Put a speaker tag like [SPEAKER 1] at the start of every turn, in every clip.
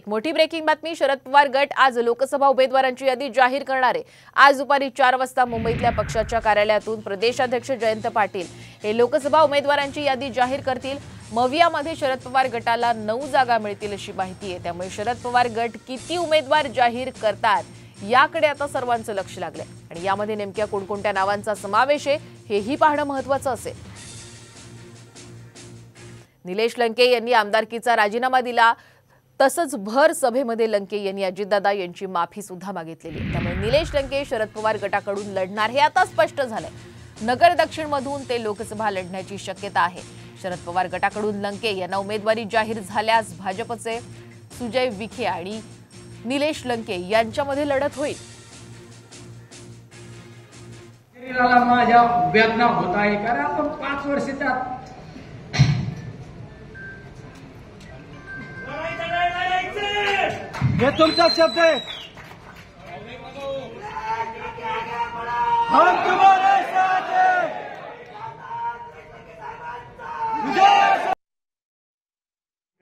[SPEAKER 1] मोठी ब्रेकिंग बातमी। शरद पवार गट आज लोकसभा उमेदवारांची यादी जाहीर करणार आहे। आज दुपारी 4 वाजता मुंबईतल्या पक्षाच्या कार्यालयातून प्रदेशाध्यक्ष जयंत पाटील हे लोकसभा उमेदवारांची यादी जाहीर करतील। मवियामध्ये शरद पवार गटाला 9 जागा मिळतील अशी माहिती आहे। त्यामुळे शरद पवार गट किती उमेदवार जाहीर करतात याकडे आता सर्वांचं लक्ष लागलंय आणि यामध्ये नेमक्या कोणकोणत्या नावांचा समावेश आहे हेही पाहणं महत्त्वाचं असेल। निलेश लंके यांनी आमदारकीचा राजीनामा दिला। तसंच भर सभेमध्ये लंके यांनी अजितदादा यांची माफी सुद्धा मागितलेली। त्यामुळे निलेश लंके शरद पवार गटाकडून लढणार हे आता स्पष्ट झालंय। नगर दक्षिण मधून ते लोकसभा लढण्याची शक्यता आहे। शरद पवार गटाकडून लंके यांना उमेदवारी जाहीर झाल्यास भाजपचे सुजय विखे आणि निलेश लंके यांच्यामध्ये लढत होईल।
[SPEAKER 2] माझ्या वेदना होत आहे कारण आपण 5 वर्ष त्यात
[SPEAKER 3] हे तुमचा शब्द आहे। हम तुम्हारे साथ हैं।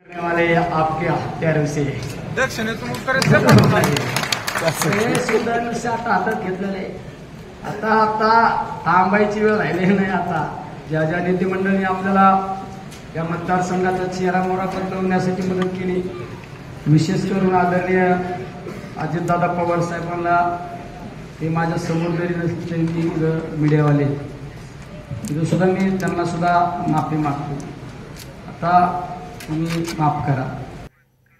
[SPEAKER 2] करने वाले आपके हत्यारों से
[SPEAKER 3] दक्षिणे तुम उत्तर से
[SPEAKER 2] सुद्धा आता हातात घेतलेले। आता थांबायची वेळ राहिलेली नाही। आता ज्या ज्या नेतेमंडळींनी आपल्याला या मतदारसंघाचा चेहरा मोहरा बदलवण्यासाठी मदत केली, विशेष करून आदरणीय अजितदादा पवार साहेबांना, ते माझ्या समोर जरी मीडियावाले तिथं सुद्धा मी त्यांना सुद्धा माफी मागतो। आता तुम्ही माफ करा।